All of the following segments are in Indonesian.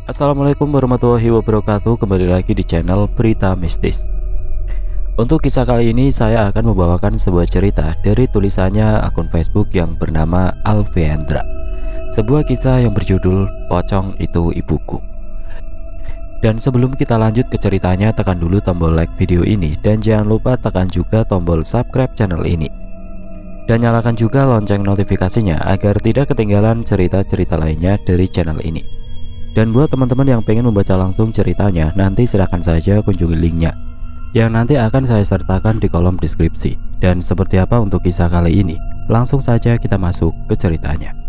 Assalamualaikum warahmatullahi wabarakatuh. Kembali lagi di channel Berita Mistis. Untuk kisah kali ini saya akan membawakan sebuah cerita dari tulisannya akun Facebook yang bernama Alveandra. Sebuah kisah yang berjudul Pocong Itu Ibuku. Dan sebelum kita lanjut ke ceritanya, tekan dulu tombol like video ini dan jangan lupa tekan juga tombol subscribe channel ini. Dan nyalakan juga lonceng notifikasinya agar tidak ketinggalan cerita-cerita lainnya dari channel ini. Dan buat teman-teman yang pengen membaca langsung ceritanya, nanti silakan saja kunjungi linknya yang nanti akan saya sertakan di kolom deskripsi. Dan seperti apa untuk kisah kali ini, langsung saja kita masuk ke ceritanya.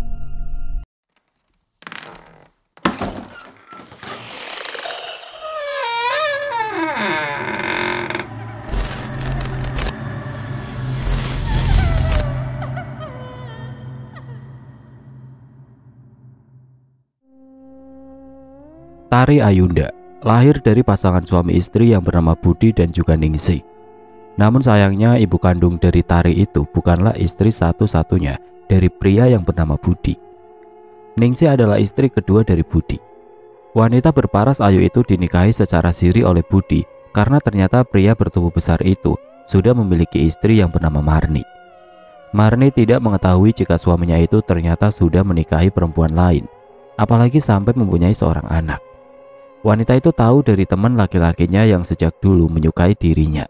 Tari Ayunda lahir dari pasangan suami istri yang bernama Budi dan juga Ningsih. Namun sayangnya ibu kandung dari Tari itu bukanlah istri satu-satunya dari pria yang bernama Budi. Ningsih adalah istri kedua dari Budi. Wanita berparas ayu itu dinikahi secara siri oleh Budi karena ternyata pria bertubuh besar itu sudah memiliki istri yang bernama Marni. Marni tidak mengetahui jika suaminya itu ternyata sudah menikahi perempuan lain, apalagi sampai mempunyai seorang anak. Wanita itu tahu dari teman laki-lakinya yang sejak dulu menyukai dirinya.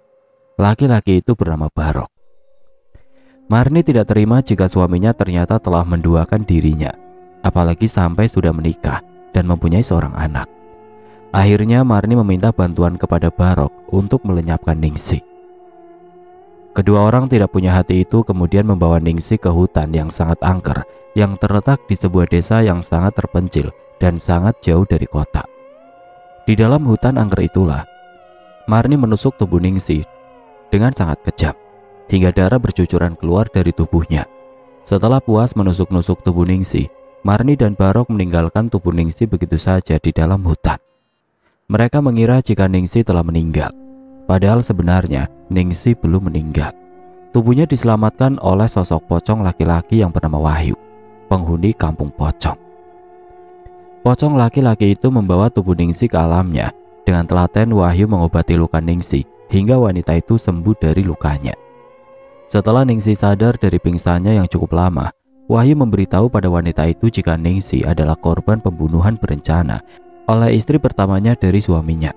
Laki-laki itu bernama Barok. Marni tidak terima jika suaminya ternyata telah menduakan dirinya, apalagi sampai sudah menikah dan mempunyai seorang anak. Akhirnya Marni meminta bantuan kepada Barok untuk melenyapkan Ningsih. Kedua orang tidak punya hati itu kemudian membawa Ningsih ke hutan yang sangat angker yang terletak di sebuah desa yang sangat terpencil dan sangat jauh dari kota. Di dalam hutan angker itulah Marni menusuk tubuh Ningsih dengan sangat kejam hingga darah bercucuran keluar dari tubuhnya. Setelah puas menusuk-nusuk tubuh Ningsih, Marni dan Barok meninggalkan tubuh Ningsih begitu saja di dalam hutan. Mereka mengira jika Ningsih telah meninggal, padahal sebenarnya Ningsih belum meninggal. Tubuhnya diselamatkan oleh sosok pocong laki-laki yang bernama Wahyu, penghuni kampung pocong. Pocong laki-laki itu membawa tubuh Ningsih ke alamnya. Dengan telaten Wahyu mengobati luka Ningsih hingga wanita itu sembuh dari lukanya. Setelah Ningsih sadar dari pingsannya yang cukup lama, Wahyu memberitahu pada wanita itu jika Ningsih adalah korban pembunuhan berencana oleh istri pertamanya dari suaminya.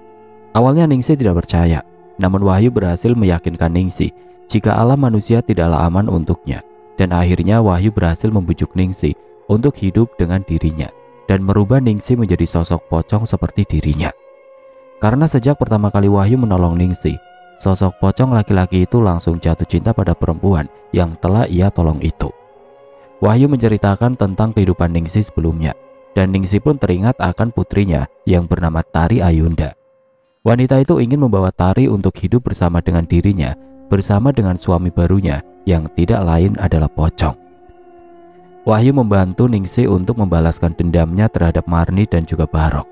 Awalnya Ningsih tidak percaya, namun Wahyu berhasil meyakinkan Ningsih jika alam manusia tidaklah aman untuknya. Dan akhirnya Wahyu berhasil membujuk Ningsih untuk hidup dengan dirinya dan merubah Ningsih menjadi sosok pocong seperti dirinya. Karena sejak pertama kali Wahyu menolong Ningsih, sosok pocong laki-laki itu langsung jatuh cinta pada perempuan yang telah ia tolong itu. Wahyu menceritakan tentang kehidupan Ningsih sebelumnya, dan Ningsih pun teringat akan putrinya yang bernama Tari Ayunda. Wanita itu ingin membawa Tari untuk hidup bersama dengan dirinya, bersama dengan suami barunya yang tidak lain adalah pocong. Wahyu membantu Ningsih untuk membalaskan dendamnya terhadap Marni dan juga Barok.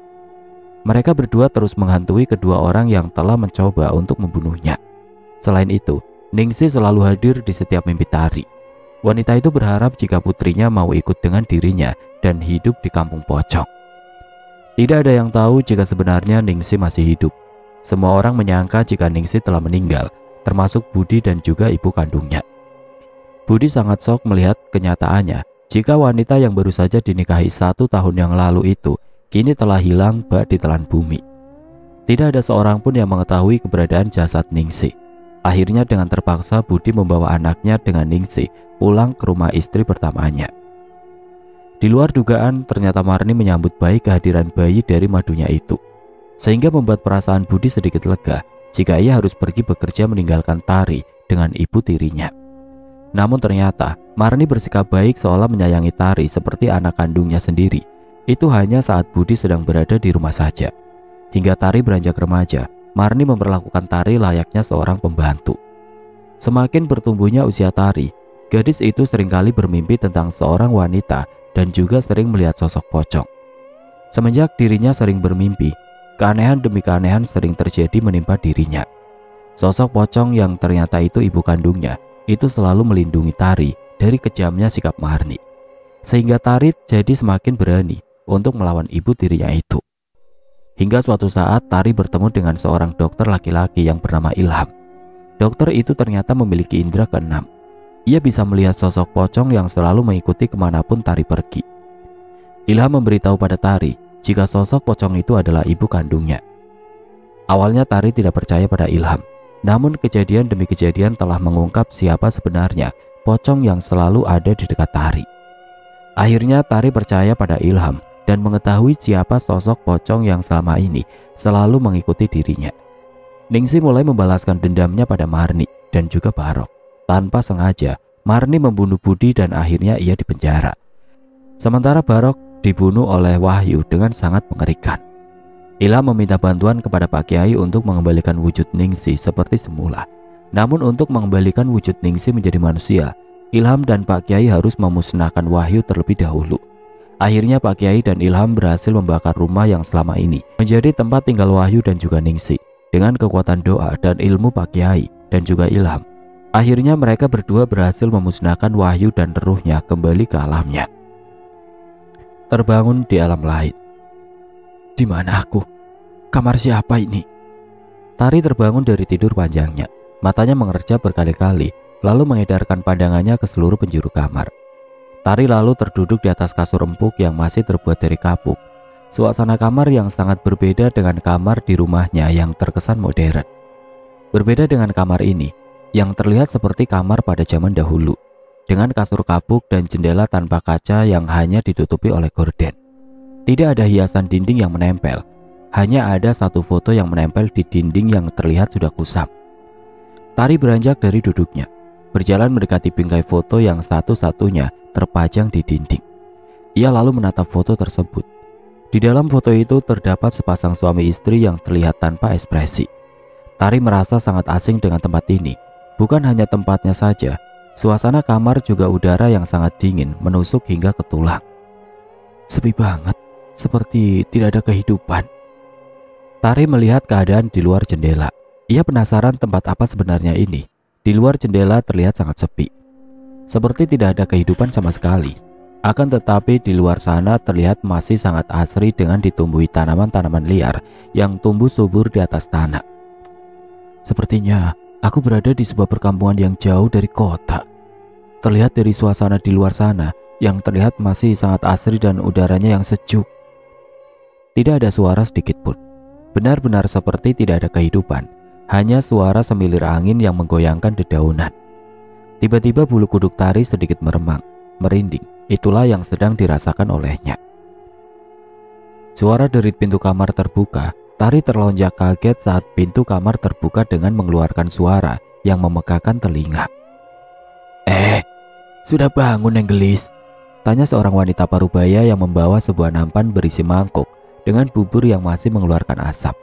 Mereka berdua terus menghantui kedua orang yang telah mencoba untuk membunuhnya. Selain itu, Ningsih selalu hadir di setiap mimpi Tari. Wanita itu berharap jika putrinya mau ikut dengan dirinya dan hidup di kampung pocong. Tidak ada yang tahu jika sebenarnya Ningsih masih hidup. Semua orang menyangka jika Ningsih telah meninggal, termasuk Budi dan juga ibu kandungnya. Budi sangat shock melihat kenyataannya jika wanita yang baru saja dinikahi 1 tahun yang lalu itu kini telah hilang bak ditelan bumi. Tidak ada seorang pun yang mengetahui keberadaan jasad Ningsih. Akhirnya dengan terpaksa Budi membawa anaknya dengan Ningsih pulang ke rumah istri pertamanya. Di luar dugaan, ternyata Marni menyambut baik kehadiran bayi dari madunya itu, sehingga membuat perasaan Budi sedikit lega jika ia harus pergi bekerja meninggalkan Tari dengan ibu tirinya. Namun ternyata Marni bersikap baik seolah menyayangi Tari seperti anak kandungnya sendiri. Itu hanya saat Budi sedang berada di rumah saja. Hingga Tari beranjak remaja, Marni memperlakukan Tari layaknya seorang pembantu. Semakin bertumbuhnya usia Tari, gadis itu seringkali bermimpi tentang seorang wanita dan juga sering melihat sosok pocong. Semenjak dirinya sering bermimpi, keanehan demi keanehan sering terjadi menimpa dirinya. Sosok pocong yang ternyata itu ibu kandungnya itu selalu melindungi Tari dari kejamnya sikap Marni, sehingga Tari jadi semakin berani untuk melawan ibu tirinya itu. Hingga suatu saat Tari bertemu dengan seorang dokter laki-laki yang bernama Ilham. Dokter itu ternyata memiliki indera keenam. Ia bisa melihat sosok pocong yang selalu mengikuti kemanapun Tari pergi. Ilham memberitahu pada Tari jika sosok pocong itu adalah ibu kandungnya. Awalnya Tari tidak percaya pada Ilham, namun kejadian demi kejadian telah mengungkap siapa sebenarnya pocong yang selalu ada di dekat Tari. Akhirnya Tari percaya pada Ilham dan mengetahui siapa sosok pocong yang selama ini selalu mengikuti dirinya. Ningsi mulai membalaskan dendamnya pada Marni dan juga Barok. Tanpa sengaja, Marni membunuh Budi dan akhirnya ia dipenjara. Sementara Barok dibunuh oleh Wahyu dengan sangat mengerikan. Ilham meminta bantuan kepada Pak Kiai untuk mengembalikan wujud Ningsi seperti semula. Namun untuk mengembalikan wujud Ningsi menjadi manusia, Ilham dan Pak Kiai harus memusnahkan Wahyu terlebih dahulu. Akhirnya Pak Kiai dan Ilham berhasil membakar rumah yang selama ini menjadi tempat tinggal Wahyu dan juga Ningsi. Dengan kekuatan doa dan ilmu Pak Kiai dan juga Ilham, akhirnya mereka berdua berhasil memusnahkan Wahyu dan ruhnya kembali ke alamnya. Terbangun di alam lain. Di mana aku? Kamar siapa ini? Tari terbangun dari tidur panjangnya. Matanya mengerjap berkali-kali, lalu mengedarkan pandangannya ke seluruh penjuru kamar. Tari lalu terduduk di atas kasur empuk yang masih terbuat dari kapuk. Suasana kamar yang sangat berbeda dengan kamar di rumahnya yang terkesan modern. Berbeda dengan kamar ini, yang terlihat seperti kamar pada zaman dahulu, dengan kasur kapuk dan jendela tanpa kaca yang hanya ditutupi oleh gorden. Tidak ada hiasan dinding yang menempel, hanya ada satu foto yang menempel di dinding yang terlihat sudah kusam. Tari beranjak dari duduknya, berjalan mendekati bingkai foto yang satu-satunya terpajang di dinding. Ia lalu menatap foto tersebut. Di dalam foto itu terdapat sepasang suami istri yang terlihat tanpa ekspresi. Tari merasa sangat asing dengan tempat ini. Bukan hanya tempatnya saja, suasana kamar juga udara yang sangat dingin menusuk hingga ke tulang. Sepi banget, seperti tidak ada kehidupan. Tari melihat keadaan di luar jendela. Ia penasaran tempat apa sebenarnya ini. Di luar jendela terlihat sangat sepi, seperti tidak ada kehidupan sama sekali. Akan tetapi di luar sana terlihat masih sangat asri dengan ditumbuhi tanaman-tanaman liar yang tumbuh subur di atas tanah. Sepertinya aku berada di sebuah perkampungan yang jauh dari kota. Terlihat dari suasana di luar sana yang terlihat masih sangat asri dan udaranya yang sejuk. Tidak ada suara sedikit pun. Benar-benar seperti tidak ada kehidupan. Hanya suara semilir angin yang menggoyangkan dedaunan. Tiba-tiba bulu kuduk Tari sedikit meremang, merinding. Itulah yang sedang dirasakan olehnya. Suara derit pintu kamar terbuka. Tari terlonjak kaget saat pintu kamar terbuka dengan mengeluarkan suara yang memekakan telinga. Sudah bangun, Neng Gelis? Tanya seorang wanita parubaya yang membawa sebuah nampan berisi mangkuk dengan bubur yang masih mengeluarkan asap.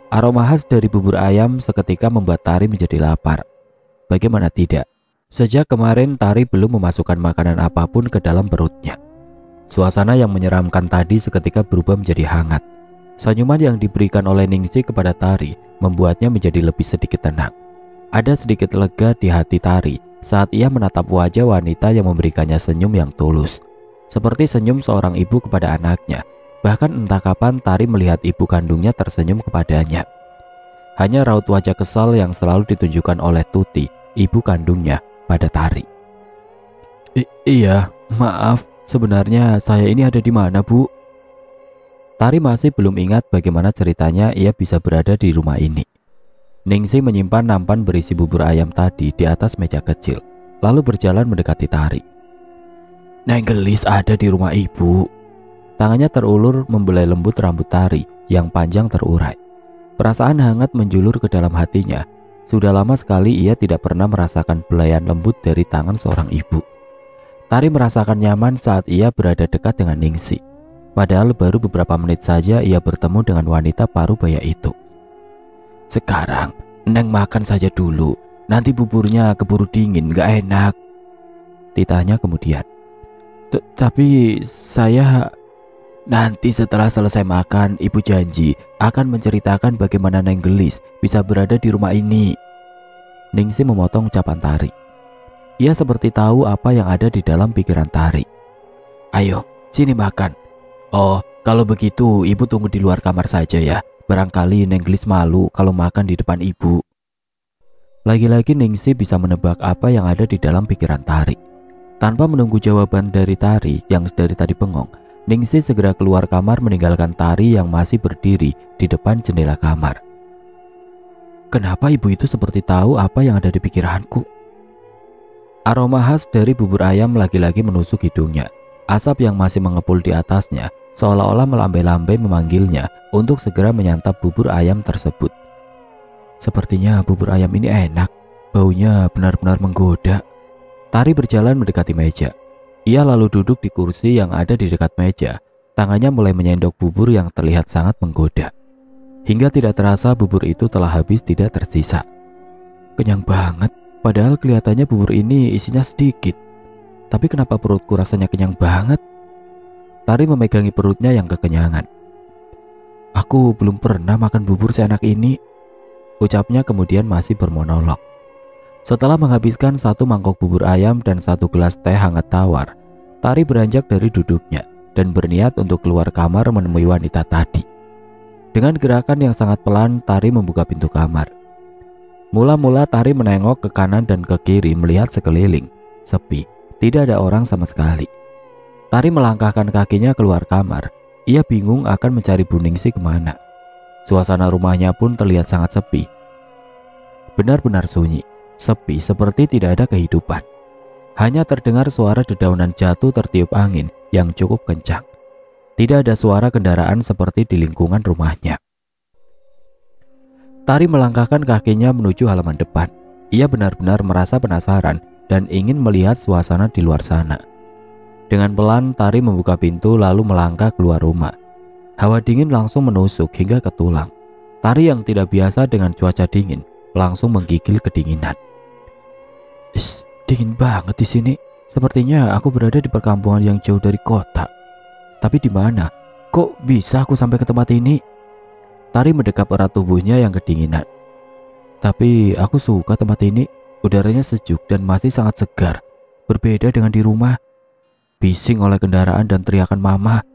Aroma khas dari bubur ayam seketika membuat Tari menjadi lapar. Bagaimana tidak? Sejak kemarin Tari belum memasukkan makanan apapun ke dalam perutnya. Suasana yang menyeramkan tadi seketika berubah menjadi hangat. Senyuman yang diberikan oleh Ningsi kepada Tari membuatnya menjadi lebih sedikit tenang. Ada sedikit lega di hati Tari saat ia menatap wajah wanita yang memberikannya senyum yang tulus, seperti senyum seorang ibu kepada anaknya. Bahkan entah kapan Tari melihat ibu kandungnya tersenyum kepadanya. Hanya raut wajah kesal yang selalu ditunjukkan oleh Tuti, ibu kandungnya, pada Tari. Iya, maaf, sebenarnya saya ini ada di mana, Bu? Tari masih belum ingat bagaimana ceritanya ia bisa berada di rumah ini. Ningsi menyimpan nampan berisi bubur ayam tadi di atas meja kecil, lalu berjalan mendekati Tari. Neng Gelis ada di rumah ibu. Tangannya terulur membelai lembut rambut Tari yang panjang terurai. Perasaan hangat menjulur ke dalam hatinya. Sudah lama sekali ia tidak pernah merasakan belayan lembut dari tangan seorang ibu. Tari merasakan nyaman saat ia berada dekat dengan Ningsi. Padahal baru beberapa menit saja ia bertemu dengan wanita parubaya itu. Sekarang, Neng makan saja dulu. Nanti buburnya keburu dingin, gak enak. Ditanya kemudian. Tapi saya... Nanti setelah selesai makan, ibu janji akan menceritakan bagaimana Neng Gelis bisa berada di rumah ini. Ningsi memotong ucapan Tari. Ia seperti tahu apa yang ada di dalam pikiran Tari. Ayo, sini makan. Oh, Kalau begitu, ibu tunggu di luar kamar saja ya. Barangkali Neng Gelis malu kalau makan di depan ibu. Lagi-lagi Ningsih bisa menebak apa yang ada di dalam pikiran Tari. Tanpa menunggu jawaban dari Tari yang dari tadi bengong, Ningsih segera keluar kamar meninggalkan Tari yang masih berdiri di depan jendela kamar. Kenapa ibu itu seperti tahu apa yang ada di pikiranku? Aroma khas dari bubur ayam lagi-lagi menusuk hidungnya. Asap yang masih mengepul di atasnya seolah-olah melambai-lambai memanggilnya untuk segera menyantap bubur ayam tersebut. Sepertinya bubur ayam ini enak, baunya benar-benar menggoda. Tari berjalan mendekati meja. Ia lalu duduk di kursi yang ada di dekat meja. Tangannya mulai menyendok bubur yang terlihat sangat menggoda. Hingga tidak terasa bubur itu telah habis tidak tersisa. Kenyang banget, padahal kelihatannya bubur ini isinya sedikit. Tapi kenapa perutku rasanya kenyang banget? Tari memegangi perutnya yang kekenyangan. Aku belum pernah makan bubur seenak ini, ucapnya kemudian masih bermonolog. Setelah menghabiskan 1 mangkok bubur ayam dan 1 gelas teh hangat tawar, Tari beranjak dari duduknya dan berniat untuk keluar kamar menemui wanita tadi. Dengan gerakan yang sangat pelan, Tari membuka pintu kamar. Mula-mula Tari menengok ke kanan dan ke kiri melihat sekeliling. Sepi, tidak ada orang sama sekali. Tari melangkahkan kakinya keluar kamar. Ia bingung akan mencari Bu Ningsih kemana. Suasana rumahnya pun terlihat sangat sepi. Benar-benar sunyi, sepi seperti tidak ada kehidupan. Hanya terdengar suara dedaunan jatuh tertiup angin yang cukup kencang. Tidak ada suara kendaraan seperti di lingkungan rumahnya. Tari melangkahkan kakinya menuju halaman depan. Ia benar-benar merasa penasaran dan ingin melihat suasana di luar sana. Dengan pelan Tari membuka pintu lalu melangkah keluar rumah. Hawa dingin langsung menusuk hingga ke tulang. Tari yang tidak biasa dengan cuaca dingin langsung menggigil kedinginan. Dingin banget di sini. Sepertinya aku berada di perkampungan yang jauh dari kota. Tapi di mana? Kok bisa aku sampai ke tempat ini? Tari mendekap erat tubuhnya yang kedinginan. Tapi aku suka tempat ini. Udaranya sejuk dan masih sangat segar. Berbeda dengan di rumah. Bising oleh kendaraan dan teriakan mama.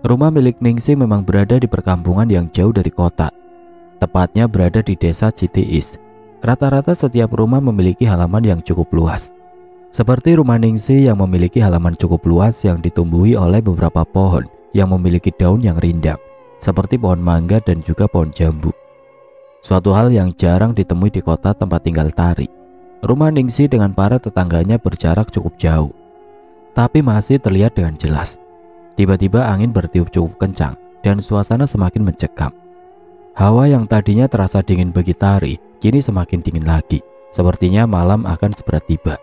Rumah milik Ningsih memang berada di perkampungan yang jauh dari kota. Tepatnya berada di desa Citiis. Rata-rata setiap rumah memiliki halaman yang cukup luas. Seperti rumah Ningsih yang memiliki halaman cukup luas yang ditumbuhi oleh beberapa pohon yang memiliki daun yang rindang, seperti pohon mangga dan juga pohon jambu. Suatu hal yang jarang ditemui di kota tempat tinggal Tari. Rumah Ningsih dengan para tetangganya berjarak cukup jauh, tapi masih terlihat dengan jelas. Tiba-tiba angin bertiup cukup kencang dan suasana semakin mencekam. Hawa yang tadinya terasa dingin bagi Tari kini semakin dingin lagi. Sepertinya malam akan segera tiba.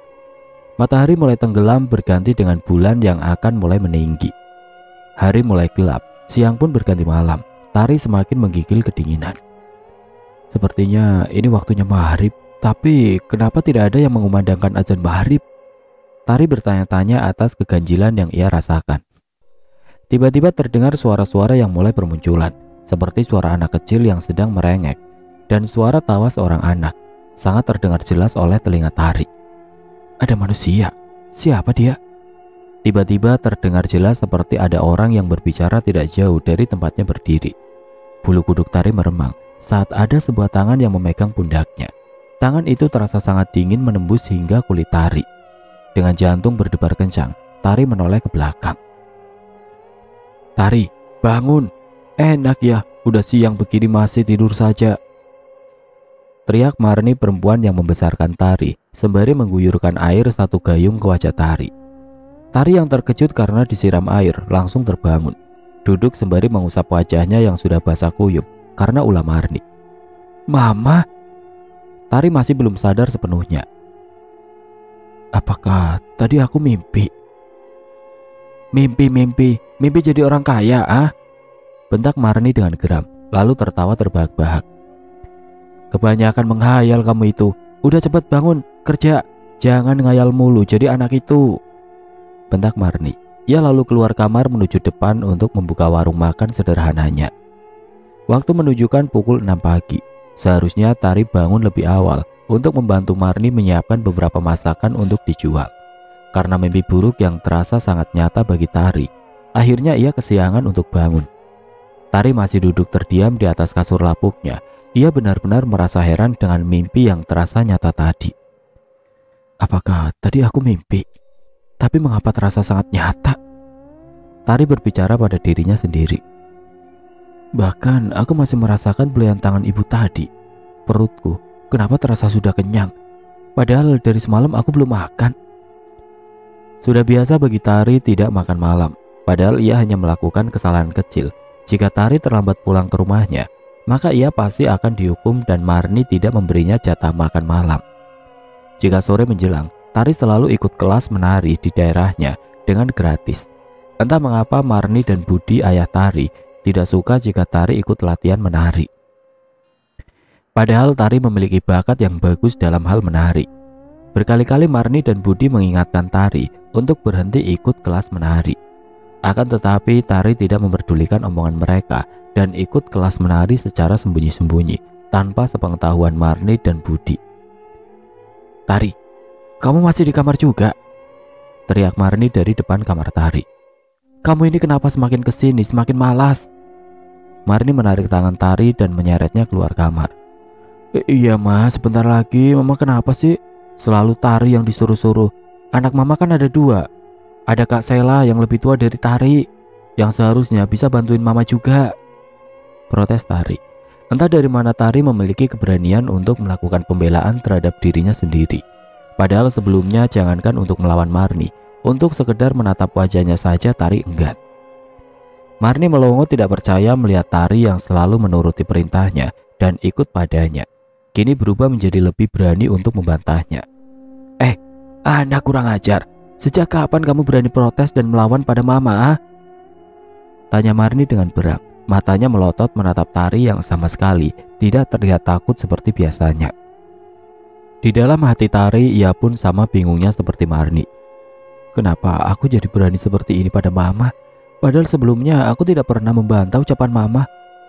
Matahari mulai tenggelam berganti dengan bulan yang akan mulai meninggi. Hari mulai gelap, siang pun berganti malam. Tari semakin menggigil kedinginan. Sepertinya ini waktunya maghrib, tapi kenapa tidak ada yang mengumandangkan azan maghrib? Tari bertanya-tanya atas keganjilan yang ia rasakan. Tiba-tiba terdengar suara-suara yang mulai bermunculan, seperti suara anak kecil yang sedang merengek dan suara tawa seorang anak, sangat terdengar jelas oleh telinga Tari. Ada manusia, siapa dia? Tiba-tiba terdengar jelas seperti ada orang yang berbicara tidak jauh dari tempatnya berdiri. Bulu kuduk Tari meremang saat ada sebuah tangan yang memegang pundaknya. Tangan itu terasa sangat dingin menembus hingga kulit Tari. Dengan jantung berdebar kencang, Tari menoleh ke belakang. Tari, bangun. Enak ya, udah siang begini masih tidur saja. Teriak Marni perempuan yang membesarkan Tari sembari mengguyurkan air 1 gayung ke wajah Tari. Tari yang terkejut karena disiram air langsung terbangun. Duduk sembari mengusap wajahnya yang sudah basah kuyup karena ulah Marni. Mama? Tari masih belum sadar sepenuhnya. Apakah tadi aku mimpi? Mimpi jadi orang kaya, ah? Bentak Marni dengan geram, lalu tertawa terbahak-bahak. Kebanyakan menghayal kamu itu. Udah cepat bangun, kerja. Jangan ngayal mulu jadi anak itu. Bentak Marni. Ia lalu keluar kamar menuju depan untuk membuka warung makan sederhananya. Waktu menunjukkan pukul 6 pagi. Seharusnya Tari bangun lebih awal untuk membantu Marni menyiapkan beberapa masakan untuk dijual. Karena mimpi buruk yang terasa sangat nyata bagi Tari, Akhirnya ia kesiangan untuk bangun. Tari masih duduk terdiam di atas kasur lapuknya. Ia benar-benar merasa heran dengan mimpi yang terasa nyata tadi. Apakah tadi aku mimpi? Tapi mengapa terasa sangat nyata? Tari berbicara pada dirinya sendiri. Bahkan aku masih merasakan belayan tangan ibu tadi. Perutku kenapa terasa sudah kenyang? Padahal dari semalam aku belum makan. Sudah biasa bagi Tari tidak makan malam. Padahal ia hanya melakukan kesalahan kecil. Jika Tari terlambat pulang ke rumahnya, maka ia pasti akan dihukum dan Marni tidak memberinya jatah makan malam. Jika sore menjelang, Tari selalu ikut kelas menari di daerahnya dengan gratis. Entah mengapa Marni dan Budi, ayah Tari, tidak suka jika Tari ikut latihan menari. Padahal Tari memiliki bakat yang bagus dalam hal menari. Berkali-kali Marni dan Budi mengingatkan Tari untuk berhenti ikut kelas menari. Akan tetapi Tari tidak memperdulikan omongan mereka dan ikut kelas menari secara sembunyi-sembunyi tanpa sepengetahuan Marni dan Budi. Tari, kamu masih di kamar juga? Teriak Marni dari depan kamar Tari. Kamu ini kenapa semakin kesini semakin malas? Marni menarik tangan Tari dan menyeretnya keluar kamar. Iya mas, sebentar lagi. Mama kenapa sih? Selalu Tari yang disuruh-suruh. Anak mama kan ada 2. Ada Kak Sela yang lebih tua dari Tari, yang seharusnya bisa bantuin mama juga. Protes Tari. Entah dari mana Tari memiliki keberanian untuk melakukan pembelaan terhadap dirinya sendiri. Padahal sebelumnya jangankan untuk melawan Marni, untuk sekedar menatap wajahnya saja Tari enggan. Marni melongo tidak percaya melihat Tari yang selalu menuruti perintahnya dan ikut padanya. Kini berubah menjadi lebih berani untuk membantahnya. Anak kurang ajar. Sejak kapan kamu berani protes dan melawan pada mama? Tanya Marni dengan berat. Matanya melotot menatap Tari yang sama sekali tidak terlihat takut seperti biasanya. Di dalam hati Tari, ia pun sama bingungnya seperti Marni. Kenapa aku jadi berani seperti ini pada mama? Padahal sebelumnya aku tidak pernah membantah ucapan mama.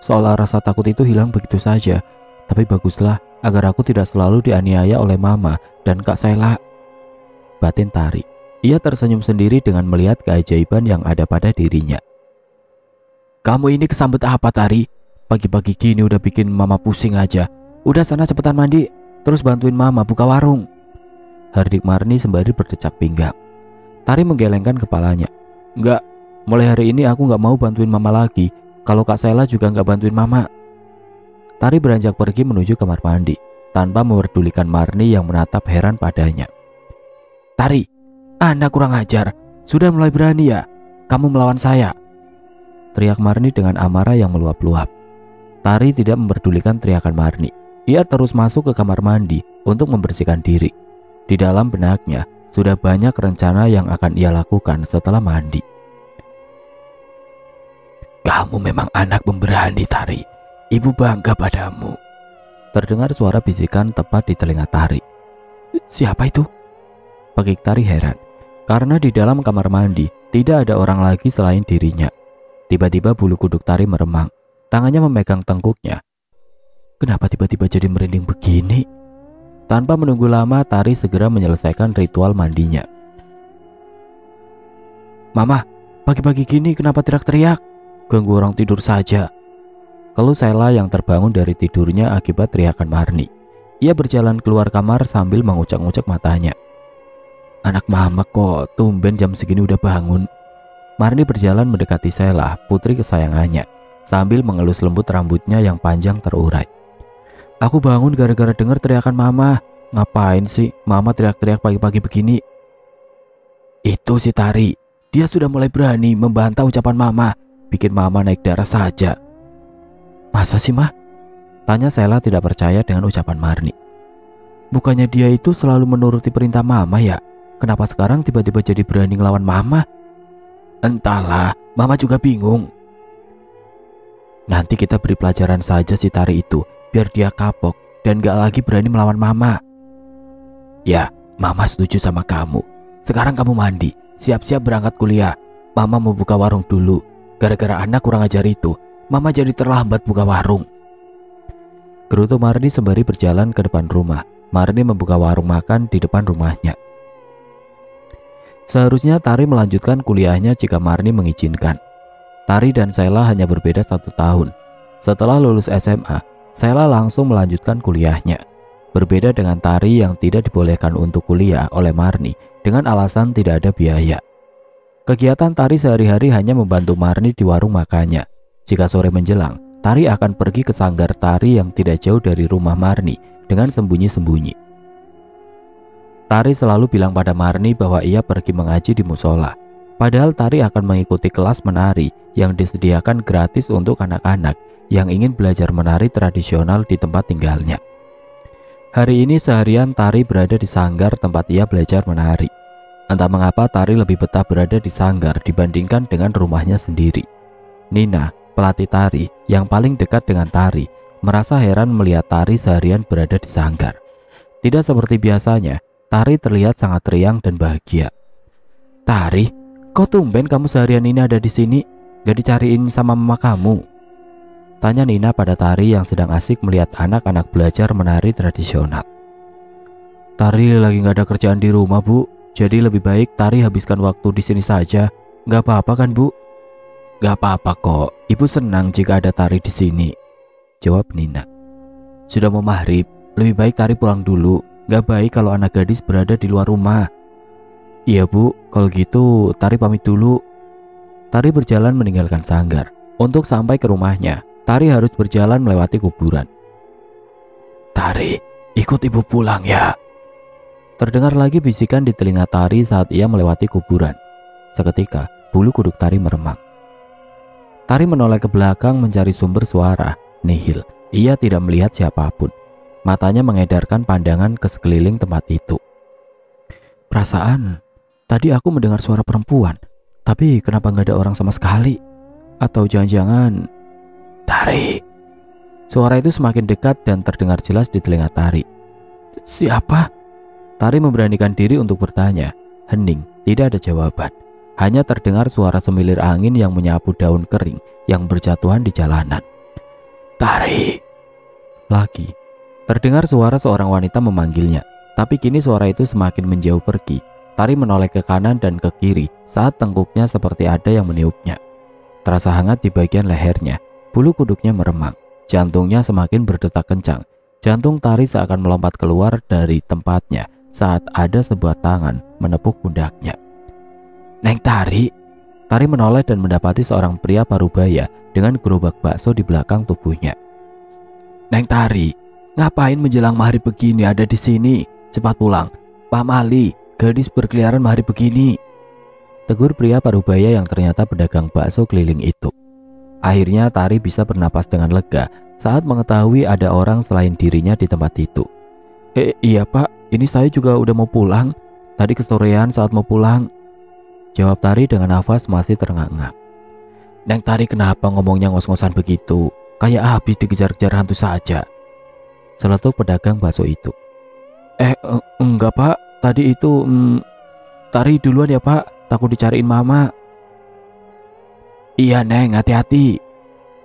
Seolah rasa takut itu hilang begitu saja. Tapi baguslah agar aku tidak selalu dianiaya oleh mama dan Kak Sela. Batin Tari. Ia tersenyum sendiri dengan melihat keajaiban yang ada pada dirinya. Kamu ini kesambet apa Tari? Pagi-pagi gini udah bikin mama pusing aja. Udah sana cepetan mandi, terus bantuin mama buka warung. Hardik Marni sembari berdecak pinggang. Tari menggelengkan kepalanya. Enggak, mulai hari ini aku gak mau bantuin mama lagi. Kalau Kak Sela juga gak bantuin mama. Tari beranjak pergi menuju kamar mandi tanpa memperdulikan Marni yang menatap heran padanya. Tari, anak kurang ajar, sudah mulai berani ya kamu melawan saya? Teriak Marni dengan amarah yang meluap-luap. Tari tidak memperdulikan teriakan Marni. Ia terus masuk ke kamar mandi untuk membersihkan diri. Di dalam benaknya sudah banyak rencana yang akan ia lakukan setelah mandi. Kamu memang anak pemberani Tari. Ibu bangga padamu. Terdengar suara bisikan tepat di telinga Tari. Siapa itu? Pagik Tari heran. Karena di dalam kamar mandi tidak ada orang lagi selain dirinya. Tiba-tiba bulu kuduk Tari meremang. Tangannya memegang tengkuknya. Kenapa tiba-tiba jadi merinding begini? Tanpa menunggu lama, Tari segera menyelesaikan ritual mandinya. Mama, pagi-pagi gini kenapa teriak-teriak? Ganggu orang tidur saja. Keluh Sela yang terbangun dari tidurnya akibat teriakan Marni. Ia berjalan keluar kamar sambil mengucek-ngucek matanya. Anak mama kok tumben jam segini udah bangun. Marni berjalan mendekati Sela, putri kesayangannya, sambil mengelus lembut rambutnya yang panjang terurai. Aku bangun gara-gara dengar teriakan mama. Ngapain sih mama teriak-teriak pagi-pagi begini? Itu si Tari. Dia sudah mulai berani membantah ucapan mama. Bikin mama naik darah saja. Masa sih mah? Tanya Sela tidak percaya dengan ucapan Marni. Bukannya dia itu selalu menuruti perintah mama ya? Kenapa sekarang tiba-tiba jadi berani ngelawan mama? Entahlah, mama juga bingung. Nanti kita beri pelajaran saja si Tari itu, biar dia kapok dan gak lagi berani melawan mama. Ya, mama setuju sama kamu. Sekarang kamu mandi, siap-siap berangkat kuliah. Mama mau buka warung dulu. Gara-gara anak kurang ajar itu, mama jadi terlambat buka warung. Gerutu Marni sembari berjalan ke depan rumah. Marni membuka warung makan di depan rumahnya. Seharusnya Tari melanjutkan kuliahnya jika Marni mengizinkan. Tari dan Sheila hanya berbeda 1 tahun. Setelah lulus SMA, Sheila langsung melanjutkan kuliahnya. Berbeda dengan Tari yang tidak dibolehkan untuk kuliah oleh Marni dengan alasan tidak ada biaya. Kegiatan Tari sehari-hari hanya membantu Marni di warung makannya. Jika sore menjelang, Tari akan pergi ke sanggar tari yang tidak jauh dari rumah Marni dengan sembunyi-sembunyi. Tari selalu bilang pada Marni bahwa ia pergi mengaji di musola. Padahal Tari akan mengikuti kelas menari yang disediakan gratis untuk anak-anak yang ingin belajar menari tradisional di tempat tinggalnya. Hari ini seharian Tari berada di sanggar tempat ia belajar menari. Entah mengapa Tari lebih betah berada di sanggar dibandingkan dengan rumahnya sendiri. Nina, pelatih Tari yang paling dekat dengan Tari, merasa heran melihat Tari seharian berada di sanggar. Tidak seperti biasanya, Tari terlihat sangat riang dan bahagia. "Tari, kok tumben kamu seharian ini ada di sini? Gak dicariin sama mama kamu?" tanya Nina pada Tari yang sedang asik melihat anak-anak belajar menari tradisional. "Tari lagi gak ada kerjaan di rumah, Bu. Jadi lebih baik Tari habiskan waktu di sini saja. Gak apa-apa kan, Bu?" "Gak apa-apa kok. Ibu senang jika ada Tari di sini," jawab Nina. "Sudah mau maghrib, lebih baik Tari pulang dulu. Gak baik kalau anak gadis berada di luar rumah." "Iya, Bu. Kalau gitu Tari pamit dulu." Tari berjalan meninggalkan sanggar. Untuk sampai ke rumahnya, Tari harus berjalan melewati kuburan. "Tari, ikut ibu pulang ya." Terdengar lagi bisikan di telinga Tari saat ia melewati kuburan. Seketika, bulu kuduk Tari meremang. Tari menoleh ke belakang mencari sumber suara. Nihil, ia tidak melihat siapapun. Matanya mengedarkan pandangan ke sekeliling tempat itu. "Perasaan, tadi aku mendengar suara perempuan. Tapi kenapa nggak ada orang sama sekali? Atau jangan-jangan..." "Tari!" Suara itu semakin dekat dan terdengar jelas di telinga Tari. "Siapa?" Tari memberanikan diri untuk bertanya. Hening, tidak ada jawaban. Hanya terdengar suara semilir angin yang menyapu daun kering yang berjatuhan di jalanan. "Tari!" Lagi, terdengar suara seorang wanita memanggilnya. Tapi kini suara itu semakin menjauh pergi. Tari menoleh ke kanan dan ke kiri saat tengkuknya seperti ada yang meniupnya. Terasa hangat di bagian lehernya. Bulu kuduknya meremang. Jantungnya semakin berdetak kencang. Jantung Tari seakan melompat keluar dari tempatnya saat ada sebuah tangan menepuk pundaknya. "Neng Tari!" Tari menoleh dan mendapati seorang pria parubaya dengan gerobak bakso di belakang tubuhnya. "Neng Tari, ngapain menjelang maghrib begini ada di sini? Cepat pulang. Pak Mali, gadis berkeliaran maghrib begini," tegur pria parubaya yang ternyata pedagang bakso keliling itu. Akhirnya Tari bisa bernapas dengan lega saat mengetahui ada orang selain dirinya di tempat itu. Iya Pak, ini saya juga udah mau pulang. Tadi kesorean saat mau pulang," jawab Tari dengan nafas masih terengah-engah. "Neng Tari, kenapa ngomongnya ngos-ngosan begitu? Kayak habis dikejar-kejar hantu saja," seletuk pedagang bakso itu. Enggak Pak, tadi itu Tari duluan ya Pak, takut dicariin mama." "Iya Neng, hati-hati."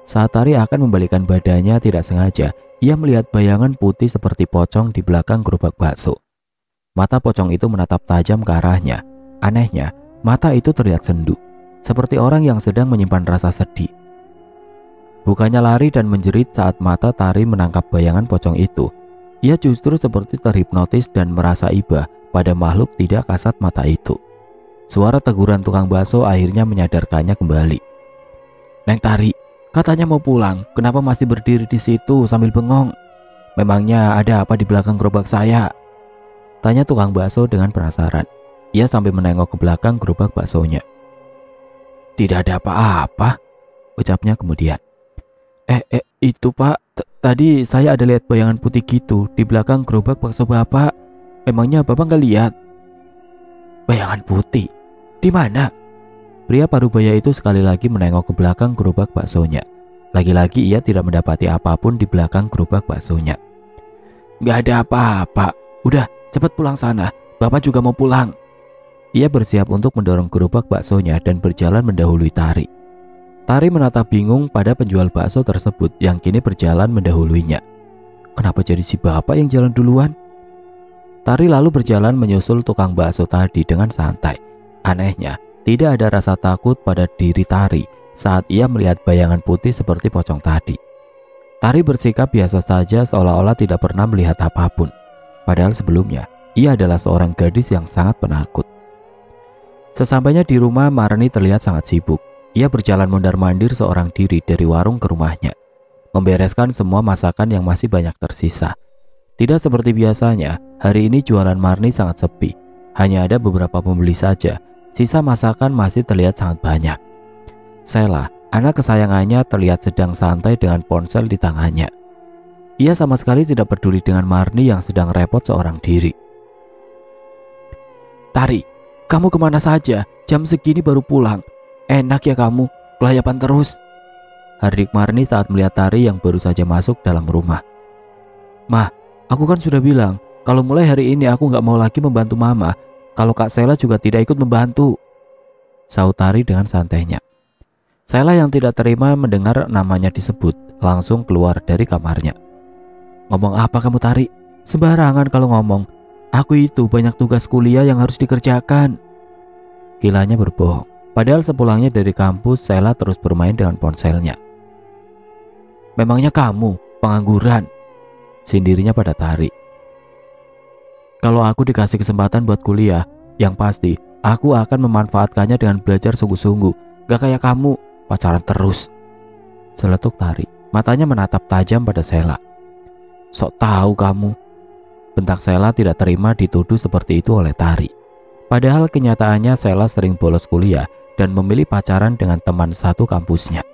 Saat Tari akan membalikan badannya, tidak sengaja ia melihat bayangan putih seperti pocong di belakang gerobak bakso. Mata pocong itu menatap tajam ke arahnya. Anehnya, mata itu terlihat sendu, seperti orang yang sedang menyimpan rasa sedih. Bukannya lari dan menjerit saat mata Tari menangkap bayangan pocong itu. Ia justru seperti terhipnotis dan merasa iba pada makhluk tidak kasat mata itu. Suara teguran tukang bakso akhirnya menyadarkannya kembali. "Neng Tari, katanya mau pulang, kenapa masih berdiri di situ sambil bengong? Memangnya ada apa di belakang gerobak saya?" tanya tukang bakso dengan penasaran. Ia sambil menengok ke belakang gerobak baksonya. "Tidak ada apa-apa," ucapnya kemudian. Itu Pak, tadi saya ada lihat bayangan putih gitu di belakang gerobak bakso Bapak. Memangnya Bapak nggak lihat?" "Bayangan putih? Di mana?" Pria parubaya itu sekali lagi menengok ke belakang gerobak baksonya. Lagi-lagi ia tidak mendapati apapun di belakang gerobak baksonya. "Nggak ada apa-apa. Udah, cepat pulang sana. Bapak juga mau pulang." Ia bersiap untuk mendorong gerobak baksonya dan berjalan mendahului Tari. Tari menatap bingung pada penjual bakso tersebut yang kini berjalan mendahuluinya. Kenapa jadi si bapak yang jalan duluan? Tari lalu berjalan menyusul tukang bakso tadi dengan santai. Anehnya, tidak ada rasa takut pada diri Tari saat ia melihat bayangan putih seperti pocong tadi. Tari bersikap biasa saja seolah-olah tidak pernah melihat apapun. Padahal sebelumnya, ia adalah seorang gadis yang sangat penakut. Sesampainya di rumah, Marni terlihat sangat sibuk. Ia berjalan mondar-mandir seorang diri dari warung ke rumahnya, membereskan semua masakan yang masih banyak tersisa. Tidak seperti biasanya, hari ini jualan Marni sangat sepi. Hanya ada beberapa pembeli saja. Sisa masakan masih terlihat sangat banyak. Sheila, anak kesayangannya, terlihat sedang santai dengan ponsel di tangannya. Ia sama sekali tidak peduli dengan Marni yang sedang repot seorang diri. "Tari, kamu kemana saja? Jam segini baru pulang. Enak ya kamu, kelayapan terus," hardik Marni saat melihat Tari yang baru saja masuk dalam rumah. "Mah, aku kan sudah bilang kalau mulai hari ini aku nggak mau lagi membantu Mama. Kalau Kak Sheila juga tidak ikut membantu," sahut Tari dengan santainya. Sheila yang tidak terima mendengar namanya disebut langsung keluar dari kamarnya. "Ngomong apa kamu, Tari? Sembarangan kalau ngomong. Aku itu banyak tugas kuliah yang harus dikerjakan." Kilanya berbohong. Padahal sepulangnya dari kampus, Sheila terus bermain dengan ponselnya. "Memangnya kamu pengangguran?" sindirnya pada Tari. "Kalau aku dikasih kesempatan buat kuliah, yang pasti aku akan memanfaatkannya dengan belajar sungguh-sungguh. Gak kayak kamu, pacaran terus," seletuk Tari. Matanya menatap tajam pada Sheila. "Sok tahu kamu," bentak Sheila tidak terima dituduh seperti itu oleh Tari. Padahal kenyataannya Sheila sering bolos kuliah dan memilih pacaran dengan teman satu kampusnya.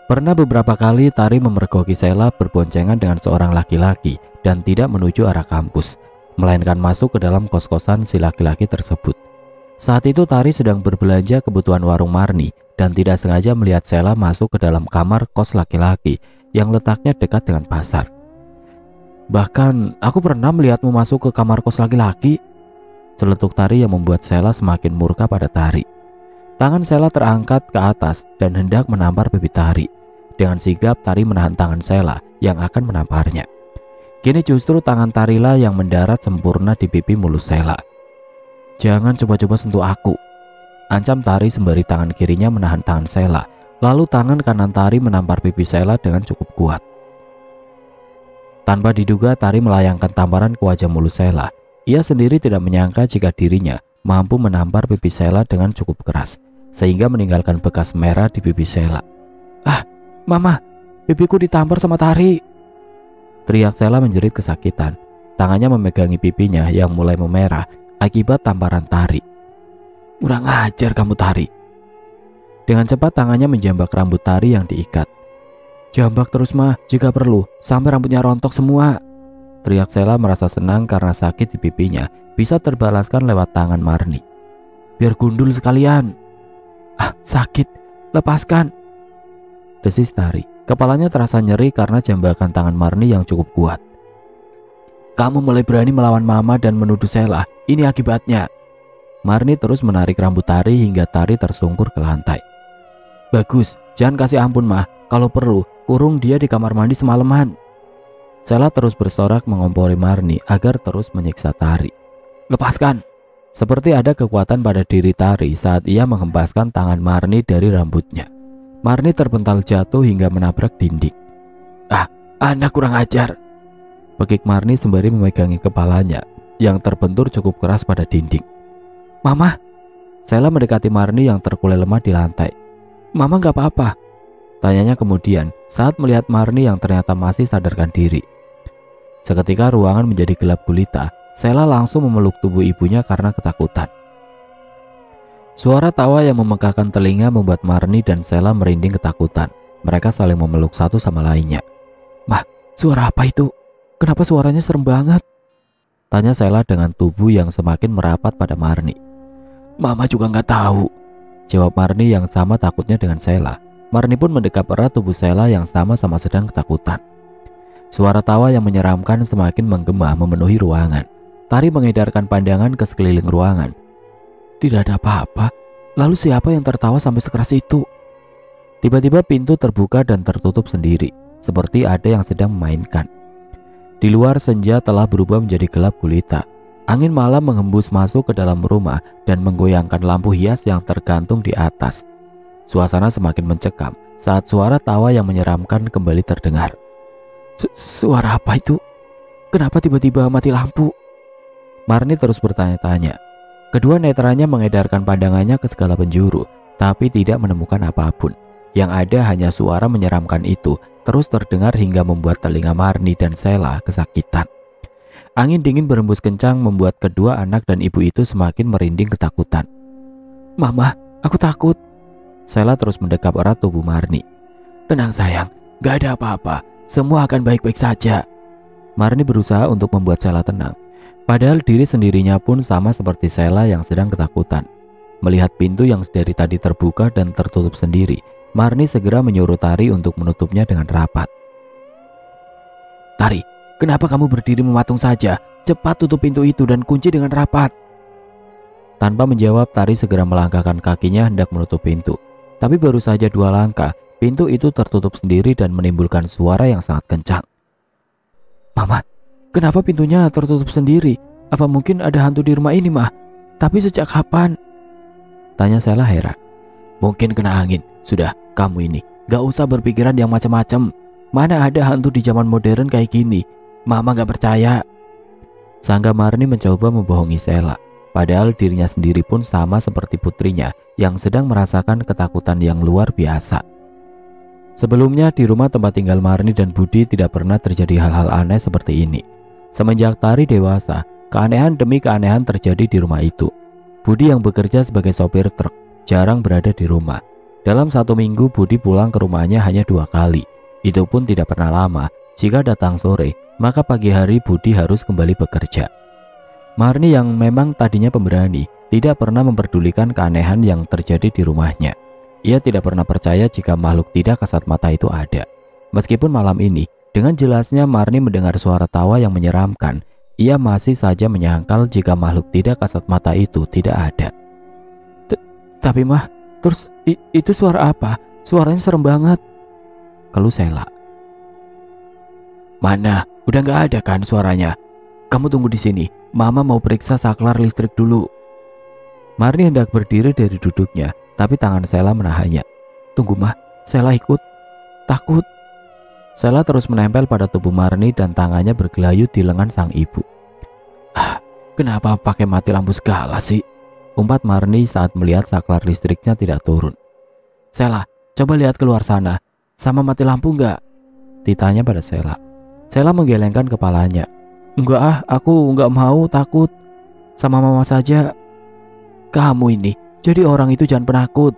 Pernah beberapa kali Tari memergoki Sheila berboncengan dengan seorang laki-laki dan tidak menuju arah kampus, melainkan masuk ke dalam kos-kosan si laki-laki tersebut. Saat itu Tari sedang berbelanja kebutuhan warung Marni dan tidak sengaja melihat Sheila masuk ke dalam kamar kos laki-laki yang letaknya dekat dengan pasar. "Bahkan aku pernah melihatmu masuk ke kamar kos laki-laki," seletuk Tari yang membuat Sheila semakin murka pada Tari. Tangan Sheila terangkat ke atas dan hendak menampar pipi Tari. Dengan sigap Tari menahan tangan Sheila yang akan menamparnya. Kini justru tangan Tarilah yang mendarat sempurna di pipi mulus Sheila. "Jangan coba-coba sentuh aku," ancam Tari sembari tangan kirinya menahan tangan Sheila. Lalu tangan kanan Tari menampar pipi Sheila dengan cukup kuat. Tanpa diduga Tari melayangkan tamparan ke wajah mulus Sheila. Ia sendiri tidak menyangka jika dirinya mampu menampar pipi Sheila dengan cukup keras, sehingga meninggalkan bekas merah di pipi Sheila. "Ah, Mama, pipiku ditampar sama Tari," teriak Sheila menjerit kesakitan. Tangannya memegangi pipinya yang mulai memerah akibat tamparan Tari. "Kurang ajar kamu, Tari." Dengan cepat tangannya menjambak rambut Tari yang diikat. "Jambak terus mah, jika perlu, sampai rambutnya rontok semua," teriak Sheila merasa senang karena sakit di pipinya bisa terbalaskan lewat tangan Marni. "Biar gundul sekalian." "Ah, sakit, lepaskan," desis Tari. Kepalanya terasa nyeri karena jambakan tangan Marni yang cukup kuat. "Kamu mulai berani melawan Mama dan menuduh Sheila. Ini akibatnya." Marni terus menarik rambut Tari hingga Tari tersungkur ke lantai. "Bagus, jangan kasih ampun mah. Kalau perlu, kurung dia di kamar mandi semalaman." Sheila terus bersorak mengompori Marni agar terus menyiksa Tari. "Lepaskan!" Seperti ada kekuatan pada diri Tari saat ia menghempaskan tangan Marni dari rambutnya. Marni terpental jatuh hingga menabrak dinding. "Ah, anak kurang ajar!" pekik Marni sembari memegangi kepalanya yang terbentur cukup keras pada dinding. "Mama!" Sheila mendekati Marni yang terkulai lemah di lantai. "Mama gak apa-apa?" tanyanya kemudian saat melihat Marni yang ternyata masih sadarkan diri. Seketika ruangan menjadi gelap gulita. Sheila langsung memeluk tubuh ibunya karena ketakutan. Suara tawa yang memegahkan telinga membuat Marni dan Sheila merinding ketakutan. Mereka saling memeluk satu sama lainnya. "Mah, suara apa itu? Kenapa suaranya serem banget?" tanya Sheila dengan tubuh yang semakin merapat pada Marni. "Mama juga nggak tahu," jawab Marni yang sama takutnya dengan Sheila. Marni pun mendekap erat tubuh Sheila yang sama-sama sedang ketakutan. Suara tawa yang menyeramkan semakin menggema memenuhi ruangan. Tari mengedarkan pandangan ke sekeliling ruangan. Tidak ada apa-apa. Lalu siapa yang tertawa sampai sekeras itu? Tiba-tiba pintu terbuka dan tertutup sendiri, seperti ada yang sedang memainkan. Di luar senja telah berubah menjadi gelap gulita. Angin malam menghembus masuk ke dalam rumah dan menggoyangkan lampu hias yang tergantung di atas. Suasana semakin mencekam saat suara tawa yang menyeramkan kembali terdengar. Suara apa itu? Kenapa tiba-tiba mati lampu? Marni terus bertanya-tanya. Kedua netranya mengedarkan pandangannya ke segala penjuru, tapi tidak menemukan apapun. Yang ada hanya suara menyeramkan itu terus terdengar hingga membuat telinga Marni dan Sheila kesakitan. Angin dingin berembus kencang membuat kedua anak dan ibu itu semakin merinding ketakutan. Mama, aku takut. Sheila terus mendekap erat tubuh Marni. Tenang sayang, gak ada apa-apa, semua akan baik-baik saja. Marni berusaha untuk membuat Sheila tenang. Padahal diri sendirinya pun sama seperti Sheila yang sedang ketakutan. Melihat pintu yang dari tadi terbuka dan tertutup sendiri, Marni segera menyuruh Tari untuk menutupnya dengan rapat. Tari, kenapa kamu berdiri mematung saja? Cepat tutup pintu itu dan kunci dengan rapat. Tanpa menjawab, Tari segera melangkahkan kakinya hendak menutup pintu. Tapi baru saja 2 langkah, pintu itu tertutup sendiri dan menimbulkan suara yang sangat kencang. Mama, kenapa pintunya tertutup sendiri? Apa mungkin ada hantu di rumah ini, Mah? Tapi sejak kapan? Tanya Sheila heran. Mungkin kena angin. Sudah, kamu ini gak usah berpikiran yang macam-macam. Mana ada hantu di zaman modern kayak gini? Mama gak percaya. Sangga Marni mencoba membohongi Sheila. Padahal dirinya sendiri pun sama seperti putrinya yang sedang merasakan ketakutan yang luar biasa. Sebelumnya di rumah tempat tinggal Marni dan Budi tidak pernah terjadi hal-hal aneh seperti ini. Semenjak Tari dewasa, keanehan demi keanehan terjadi di rumah itu. Budi yang bekerja sebagai sopir truk jarang berada di rumah. Dalam 1 minggu Budi pulang ke rumahnya hanya 2 kali. Itu pun tidak pernah lama. Jika datang sore, maka pagi hari Budi harus kembali bekerja. Marni yang memang tadinya pemberani, tidak pernah memperdulikan keanehan yang terjadi di rumahnya. Ia tidak pernah percaya jika makhluk tidak kasat mata itu ada. Meskipun malam ini, dengan jelasnya Marni mendengar suara tawa yang menyeramkan, ia masih saja menyangkal jika makhluk tidak kasat mata itu tidak ada. Tapi Mah, terus itu suara apa? Suaranya serem banget. Keluh Sheila. Mana? Udah gak ada kan suaranya? Kamu tunggu di sini. Mama mau periksa saklar listrik dulu. Marni hendak berdiri dari duduknya, tapi tangan Sheila menahannya. Tunggu Mah, Sheila ikut. Takut. Sheila terus menempel pada tubuh Marni dan tangannya bergelayut di lengan sang ibu. Kenapa pakai mati lampu segala sih? Umpat Marni saat melihat saklar listriknya tidak turun. Sheila, coba lihat keluar sana. Sama mati lampu enggak? Ditanya pada Sheila. Sheila menggelengkan kepalanya. Enggak aku enggak mau, takut. Sama mama saja. Kamu ini, jadi orang itu jangan penakut.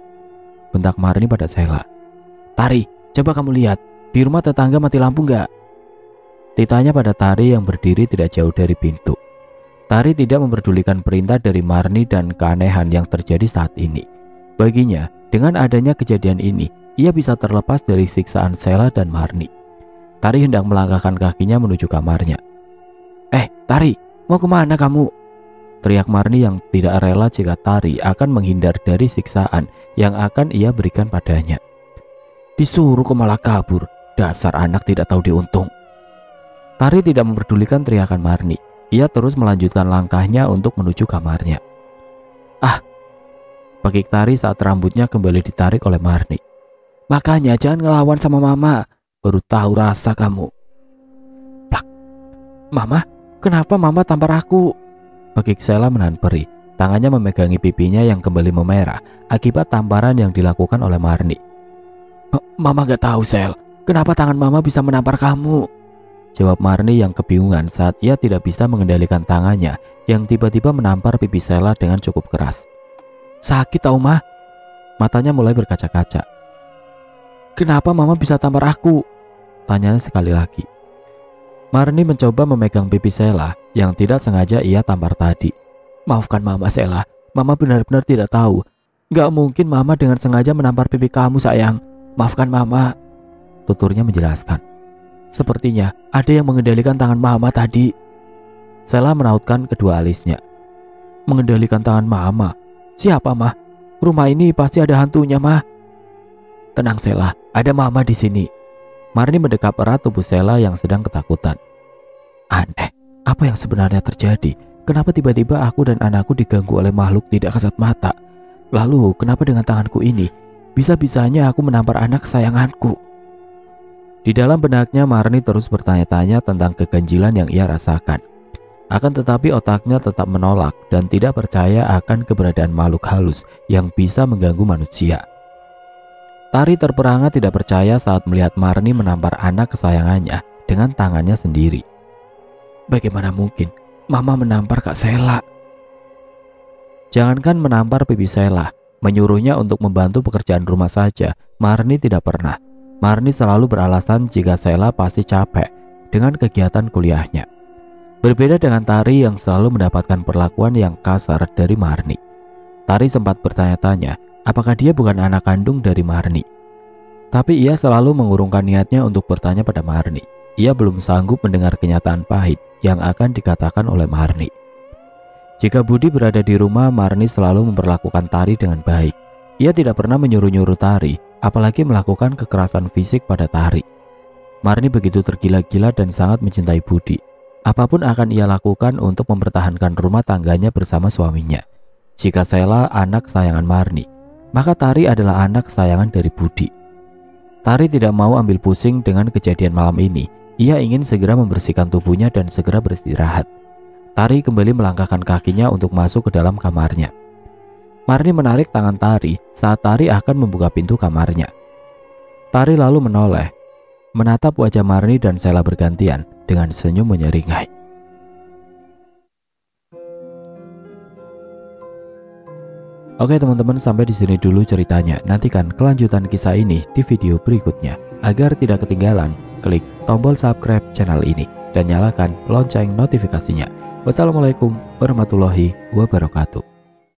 Bentak Marni pada Sheila. Tari, coba kamu lihat. Di rumah tetangga mati lampu enggak? Ditanya pada Tari yang berdiri tidak jauh dari pintu. Tari tidak memperdulikan perintah dari Marni dan keanehan yang terjadi saat ini. Baginya, dengan adanya kejadian ini, ia bisa terlepas dari siksaan Sheila dan Marni. Tari hendak melangkahkan kakinya menuju kamarnya. Tari, mau kemana kamu? Teriak Marni yang tidak rela jika Tari akan menghindar dari siksaan yang akan ia berikan padanya. Disuruh kok malah kabur, dasar anak tidak tahu diuntung. Tari tidak memperdulikan teriakan Marni. Ia terus melanjutkan langkahnya untuk menuju kamarnya. Pekik Tari saat rambutnya kembali ditarik oleh Marni. Makanya jangan ngelawan sama mama, baru tahu rasa kamu. Plak. Mama, kenapa mama tampar aku? Pekik Sheila menahan perih. Tangannya memegangi pipinya yang kembali memerah akibat tamparan yang dilakukan oleh Marni. Mama gak tahu Shel, kenapa tangan mama bisa menampar kamu? Jawab Marni yang kebingungan saat ia tidak bisa mengendalikan tangannya yang tiba-tiba menampar pipi Sheila dengan cukup keras. Sakit tau Mah? Matanya mulai berkaca-kaca. Kenapa mama bisa tampar aku? Tanyanya sekali lagi. Marni mencoba memegang pipi Sheila yang tidak sengaja ia tampar tadi. Maafkan mama Sheila, mama benar-benar tidak tahu. Gak mungkin mama dengan sengaja menampar pipi kamu sayang. Maafkan mama. Tuturnya menjelaskan. Sepertinya ada yang mengendalikan tangan mama tadi. Sheila merautkan kedua alisnya. Mengendalikan tangan mama? Siapa Mah? Rumah ini pasti ada hantunya Mah. Tenang Sheila, ada mama di sini. Marni mendekap erat tubuh Sheila yang sedang ketakutan. Aneh, apa yang sebenarnya terjadi? Kenapa tiba-tiba aku dan anakku diganggu oleh makhluk tidak kasat mata? Lalu kenapa dengan tanganku ini bisa-bisanya aku menampar anak kesayanganku? Di dalam benaknya Marni terus bertanya-tanya tentang keganjilan yang ia rasakan. Akan tetapi otaknya tetap menolak dan tidak percaya akan keberadaan makhluk halus yang bisa mengganggu manusia. Tari terperangah tidak percaya saat melihat Marni menampar anak kesayangannya dengan tangannya sendiri. Bagaimana mungkin Mama menampar Kak Sela? Jangankan menampar pipi Sela, menyuruhnya untuk membantu pekerjaan rumah saja, Marni tidak pernah. Marni selalu beralasan jika Sela pasti capek dengan kegiatan kuliahnya. Berbeda dengan Tari yang selalu mendapatkan perlakuan yang kasar dari Marni. Tari sempat bertanya-tanya apakah dia bukan anak kandung dari Marni. Tapi ia selalu mengurungkan niatnya untuk bertanya pada Marni. Ia belum sanggup mendengar kenyataan pahit yang akan dikatakan oleh Marni. Jika Budi berada di rumah, Marni selalu memperlakukan Tari dengan baik. Ia tidak pernah menyuruh-nyuruh Tari, apalagi melakukan kekerasan fisik pada Tari. Marni begitu tergila-gila dan sangat mencintai Budi. Apapun akan ia lakukan untuk mempertahankan rumah tangganya bersama suaminya. Jika Sela anak kesayangan Marni, maka Tari adalah anak kesayangan dari Budi. Tari tidak mau ambil pusing dengan kejadian malam ini. Ia ingin segera membersihkan tubuhnya dan segera beristirahat. Tari kembali melangkahkan kakinya untuk masuk ke dalam kamarnya. Marni menarik tangan Tari saat Tari akan membuka pintu kamarnya. Tari lalu menoleh, menatap wajah Marni dan Sela bergantian dengan senyum menyeringai. Oke teman-teman, sampai di sini dulu ceritanya. Nantikan kelanjutan kisah ini di video berikutnya. Agar tidak ketinggalan, klik tombol subscribe channel ini dan nyalakan lonceng notifikasinya. Wassalamualaikum warahmatullahi wabarakatuh.